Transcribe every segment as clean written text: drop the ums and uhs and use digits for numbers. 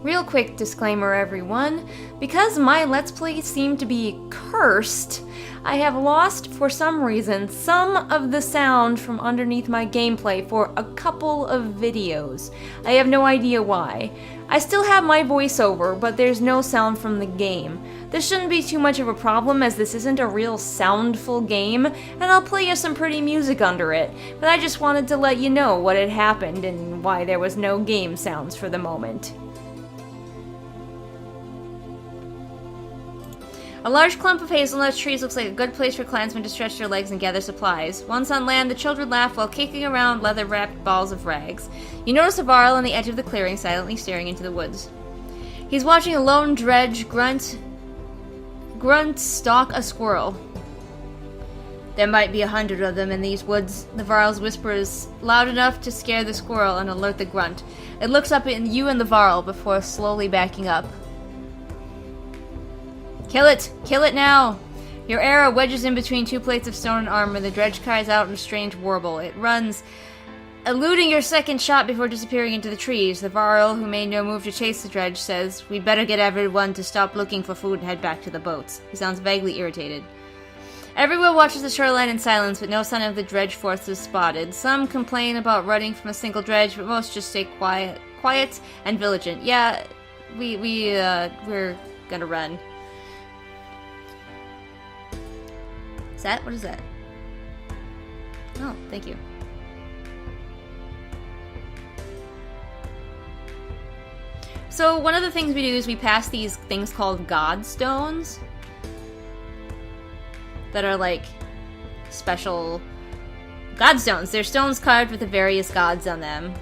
Real quick disclaimer, everyone. Because my Let's Play seem to be cursed, I have lost, for some reason, some of the sound from underneath my gameplay for a couple of videos. I have no idea why. I still have my voiceover, but there's no sound from the game. This shouldn't be too much of a problem, as this isn't a real soundful game, and I'll play you some pretty music under it, but I just wanted to let you know what had happened and why there was no game sounds for the moment. A large clump of hazelnut trees looks like a good place for clansmen to stretch their legs and gather supplies. Once on land, the children laugh while kicking around leather-wrapped balls of rags. You notice a varl on the edge of the clearing, silently staring into the woods. He's watching a lone dredge grunt stalk a squirrel. There might be 100 of them in these woods. The varl's whisper is loud enough to scare the squirrel and alert the grunt. It looks up at you and the varl before slowly backing up. Kill it! Kill it now! Your arrow wedges in between two plates of stone and armor. The dredge cries out in a strange warble. It runs, eluding your second shot before disappearing into the trees. The varl, who made no move to chase the dredge, says, "We'd better get everyone to stop looking for food and head back to the boats." He sounds vaguely irritated. Everyone watches the shoreline in silence, but no sign of the dredge force is spotted. Some complain about running from a single dredge, but most just stay quiet and vigilant. Yeah, we're gonna run. Is that? What is that? Oh, thank you. So one of the things we do is we pass these things called godstones that are like special godstones. They're stones carved with the various gods on them.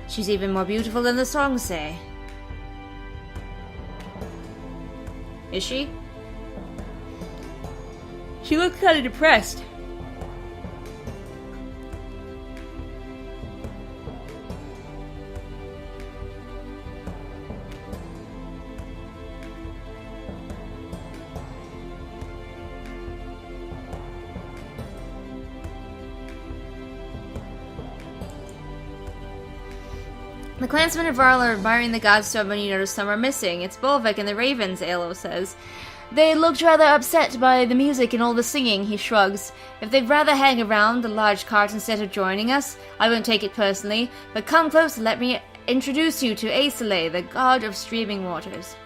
She's even more beautiful than the songs say. Is she? She looks kind of depressed. The clansmen of Varl are admiring the godstone when you notice some are missing. It's Bolvik and the ravens, Aelo says. They looked rather upset by the music and all the singing, he shrugs. If they'd rather hang around the large cart instead of joining us, I won't take it personally, but come close and let me introduce you to Aesele, the god of streaming waters.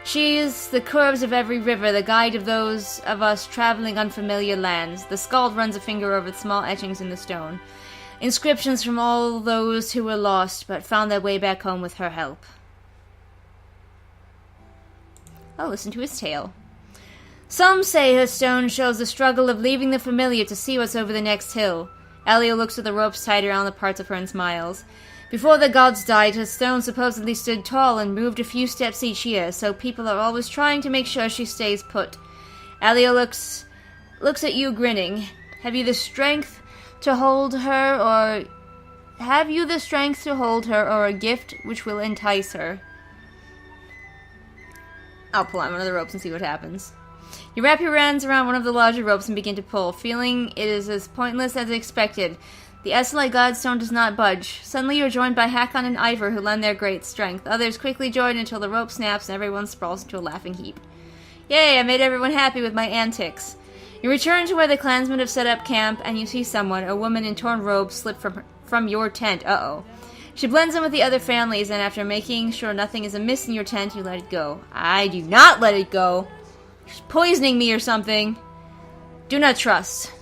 She is the curves of every river, the guide of those of us traveling unfamiliar lands. The skald runs a finger over the small etchings in the stone. Inscriptions from all those who were lost, but found their way back home with her help. I'll listen to his tale. Some say her stone shows the struggle of leaving the familiar to see what's over the next hill. Elio looks at the ropes tied around the parts of her and smiles. Before the gods died, her stone supposedly stood tall and moved a few steps each year, so people are always trying to make sure she stays put. Elio looks at you grinning. Have you the strength to hold her, or a gift which will entice her? I'll pull on one of the ropes and see what happens. You wrap your hands around one of the larger ropes and begin to pull, feeling it is as pointless as expected. The Aesele godstone does not budge. Suddenly you are joined by Hakon and Ivor, who lend their great strength. Others quickly join until the rope snaps and everyone sprawls into a laughing heap. Yay, I made everyone happy with my antics. You return to where the clansmen have set up camp, and you see someone, a woman in torn robes, slip from your tent. Uh-oh. She blends in with the other families, and after making sure nothing is amiss in your tent, you let it go. I do not let it go. She's poisoning me or something. Do not trust.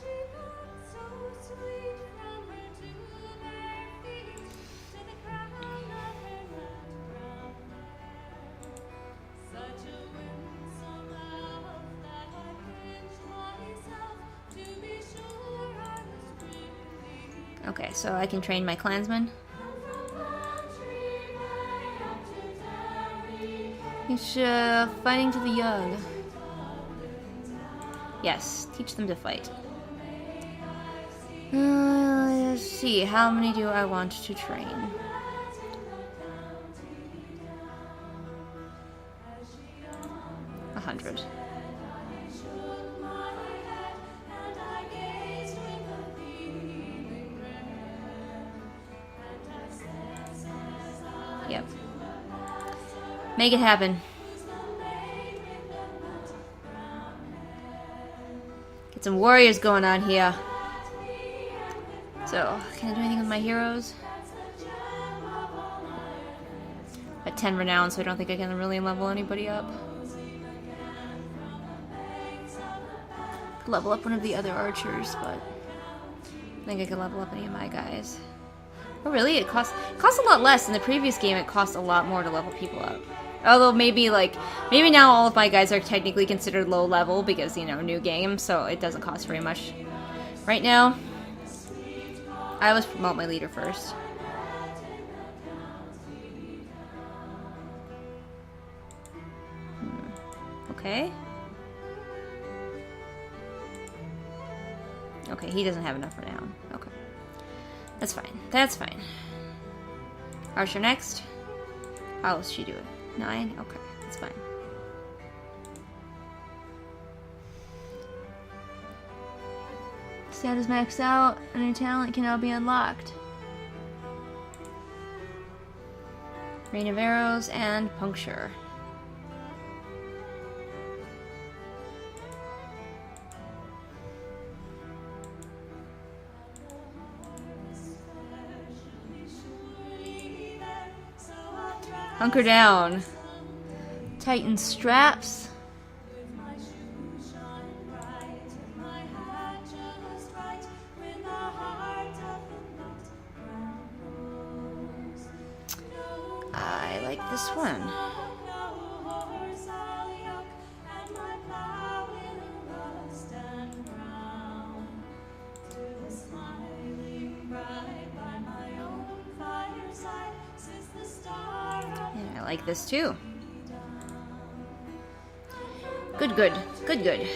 Okay, so I can train my clansmen. It's fighting to the young. Yes, teach them to fight. Let's see, how many do I want to train? 100. Yep. Make it happen. Get some warriors going on here. So, can I do anything with my heroes? At 10 renown, so I don't think I can really level anybody up. Could level up one of the other archers, but I think I can level up any of my guys. Oh really? It costs a lot less. In the previous game it cost a lot more to level people up. Although maybe now all of my guys are technically considered low level because, you know, new game, so it doesn't cost very much. Right now, I always promote my leader first. Okay. Okay, he doesn't have enough renown. Okay. That's fine. That's fine. Archer next. How else she do it? 9? Okay, that's fine. Status maxed out. A new talent can now be unlocked. Rain of arrows and puncture. Hunker down. Tighten straps. I like this one. Yeah, I like this too. Good, good. Good, good.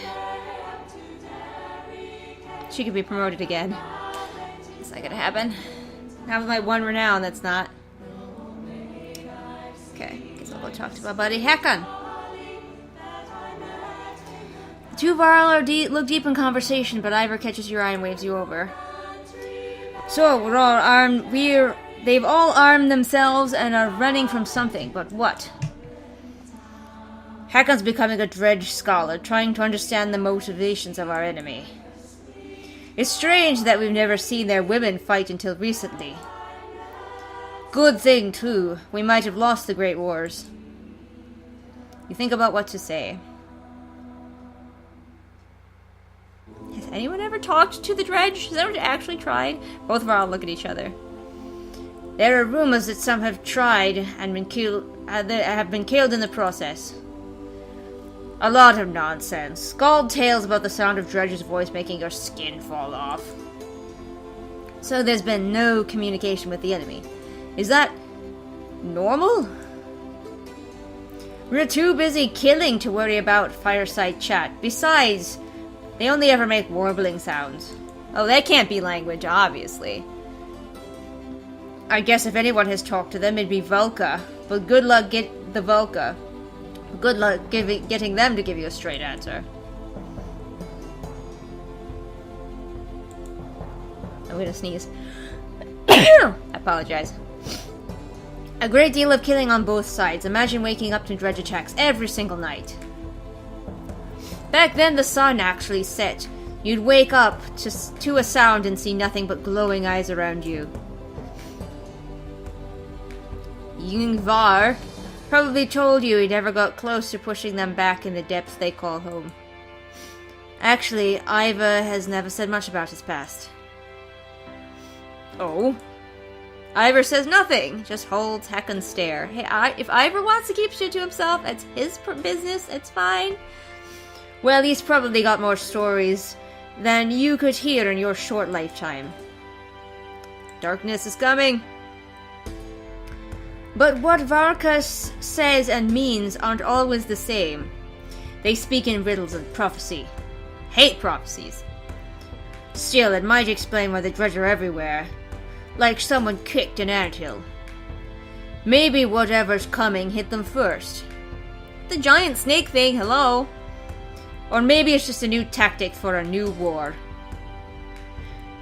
She could be promoted again. It's not gonna happen. Not with my 1 renown, that's not. Okay, guess I'll go talk to my buddy Hakon. The two of our look deep in conversation, but Ivor catches your eye and waves you over. So, we're all armed. They've all armed themselves and are running from something, but what? Hakon's becoming a Dredge scholar, trying to understand the motivations of our enemy. It's strange that we've never seen their women fight until recently. Good thing, too. We might have lost the Great Wars. You think about what to say. Has anyone ever talked to the Dredge? Has anyone actually tried? Both of us all look at each other. There are rumors that some have tried and have been killed in the process. A lot of nonsense. Scald tales about the sound of Dredge's voice making your skin fall off. So there's been no communication with the enemy. Is that normal? We're too busy killing to worry about fireside chat. Besides, they only ever make warbling sounds. Oh, that can't be language, obviously. I guess if anyone has talked to them, it'd be Vulca. But good luck getting them to give you a straight answer. I'm gonna sneeze. I apologize. A great deal of killing on both sides. Imagine waking up to Dredge attacks every single night. Back then, the sun actually set. You'd wake up to a sound and see nothing but glowing eyes around you. Yngvar probably told you he never got close to pushing them back in the depths they call home. Actually, Iva has never said much about his past. Oh? Ivor says nothing, just holds Hakon's stare. Hey, if Ivor wants to keep shit to himself, that's his business, it's fine. Well, he's probably got more stories than you could hear in your short lifetime. Darkness is coming. But what Varkas says and means aren't always the same. They speak in riddles and prophecy. Hate prophecies. Still, it might explain why the Dredge are everywhere. Like someone kicked an anthill. Maybe whatever's coming hit them first. The giant snake thing, hello? Or maybe it's just a new tactic for a new war.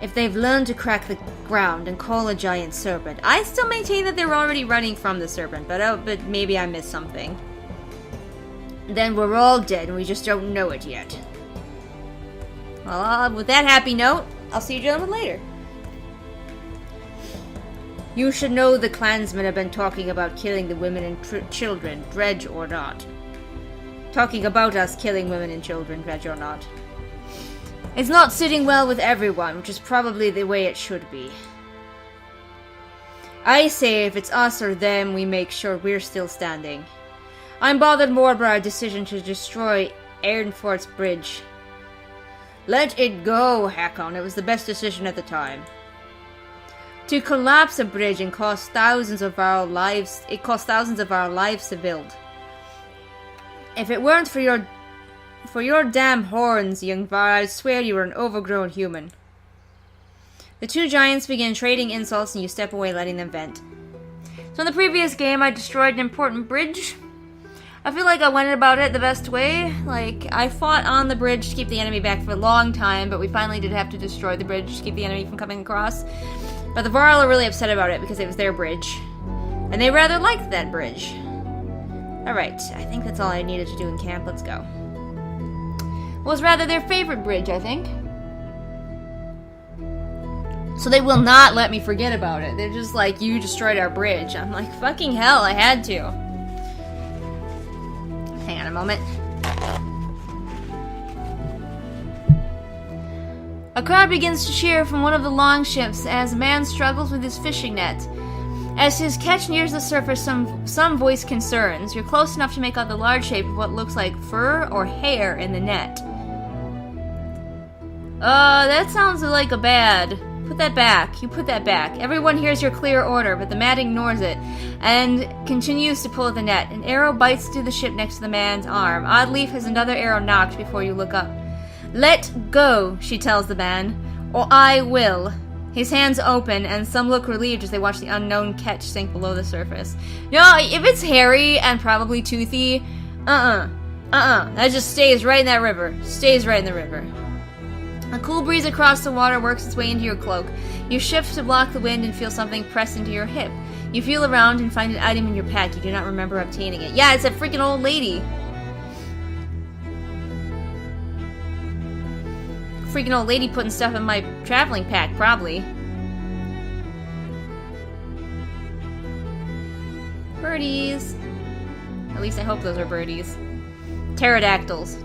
If they've learned to crack the ground and call a giant serpent. I still maintain that they're already running from the serpent, but maybe I missed something. Then we're all dead and we just don't know it yet. Well, with that happy note, I'll see you gentlemen later. You should know the clansmen have been talking about killing the women and children, Dredge or not. Talking about us killing women and children, Dredge or not. It's not sitting well with everyone, which is probably the way it should be. I say if it's us or them, we make sure we're still standing. I'm bothered more by our decision to destroy Ernfort's bridge. Let it go, Hakon. It was the best decision at the time. To collapse a bridge and cost thousands of our lives, it cost thousands of our lives to build. If it weren't for your damn horns, young Var, I'd swear you were an overgrown human. The two giants begin trading insults and you step away, letting them vent. So in the previous game, I destroyed an important bridge. I feel like I went about it the best way. Like, I fought on the bridge to keep the enemy back for a long time, but we finally did have to destroy the bridge to keep the enemy from coming across. But the Varl are really upset about it because it was their bridge. And they rather liked that bridge. Alright, I think that's all I needed to do in camp. Let's go. Was rather their favorite bridge, I think. So they will not let me forget about it. They're just like, you destroyed our bridge. I'm like, fucking hell, I had to. Hang on a moment. A crowd begins to cheer from one of the longships as a man struggles with his fishing net. As his catch nears the surface, some voice concerns. You're close enough to make out the large shape of what looks like fur or hair in the net. That sounds like a bad. Put that back. You put that back. Everyone hears your clear order, but the man ignores it and continues to pull at the net. An arrow bites through the ship next to the man's arm. Oddleaf has another arrow knocked before you look up. Let go, she tells the man, or I will. His hands open, and some look relieved as they watch the unknown catch sink below the surface. No, if it's hairy and probably toothy, that just stays right in that river. Stays right in the river. A cool breeze across the water works its way into your cloak. You shift to block the wind and feel something press into your hip. You feel around and find an item in your pack. You do not remember obtaining it. Yeah, it's a freaking old lady. Freaking old lady putting stuff in my traveling pack, probably. Birdies. At least I hope those are birdies. Pterodactyls.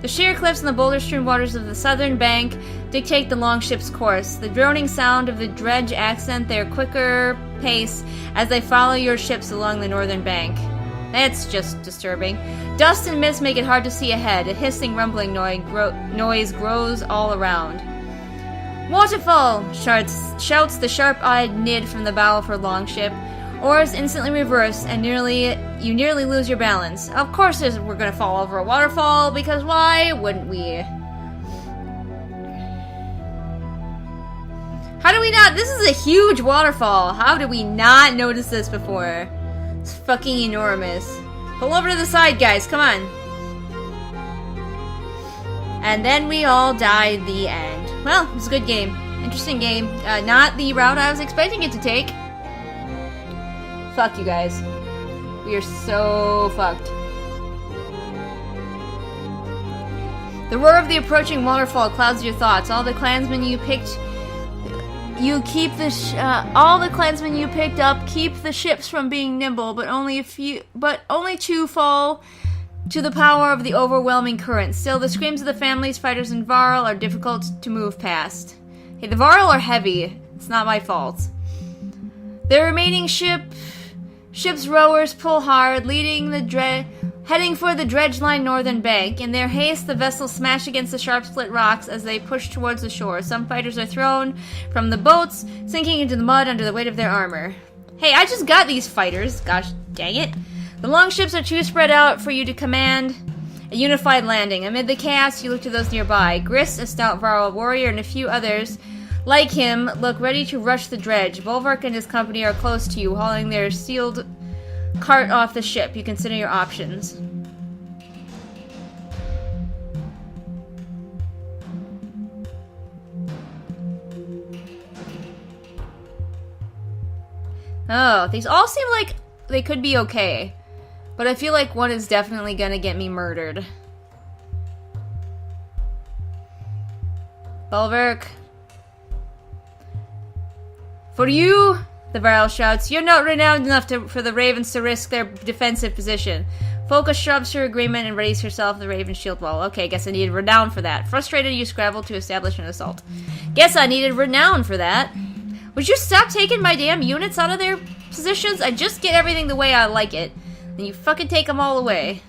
The sheer cliffs and the boulder-strewn waters of the southern bank dictate the longship's course. The droning sound of the dredge accent their quicker pace as they follow your ships along the northern bank. That's just disturbing. Dust and mist make it hard to see ahead. A hissing, rumbling noise grows all around. Waterfall! Shouts the sharp-eyed Nid from the bow of her longship. Oars instantly reverse, and you nearly lose your balance. Of course we're gonna fall over a waterfall, because why wouldn't we? How do we not? This is a huge waterfall. How did we not notice this before? It's fucking enormous. Pull over to the side, guys. Come on. And then we all died the end. Well, it was a good game. Interesting game. Not the route I was expecting it to take. Fuck you guys. We are so fucked. The roar of the approaching waterfall clouds your thoughts. All the clansmen you picked up keep the ships from being nimble, but only two fall to the power of the overwhelming current. Still, the screams of the families, fighters, and Varl are difficult to move past. Hey, the Varl are heavy. It's not my fault. The remaining ship's rowers pull hard, heading for the dredge line northern bank. In their haste, the vessels smash against the sharp split rocks as they push towards the shore. Some fighters are thrown from the boats, sinking into the mud under the weight of their armor. Hey, I just got these fighters. Gosh dang it. The longships are too spread out for you to command a unified landing. Amid the chaos, you look to those nearby. Gris, a stout Varl warrior, and a few others like him look ready to rush the dredge. Bolvark and his company are close to you, hauling their sealed cart off the ship. You consider your options. Oh, these all seem like they could be okay. But I feel like one is definitely gonna get me murdered. Bulwark. For you, the Varl shouts, you're not renowned enough for the Ravens to risk their defensive position. Focus shrubs her agreement and raise herself the Raven shield wall. Okay, guess I needed renown for that. Frustrated, you scrabble to establish an assault. Guess I needed renown for that. Would you stop taking my damn units out of their positions? I just get everything the way I like it. And you fucking take them all away.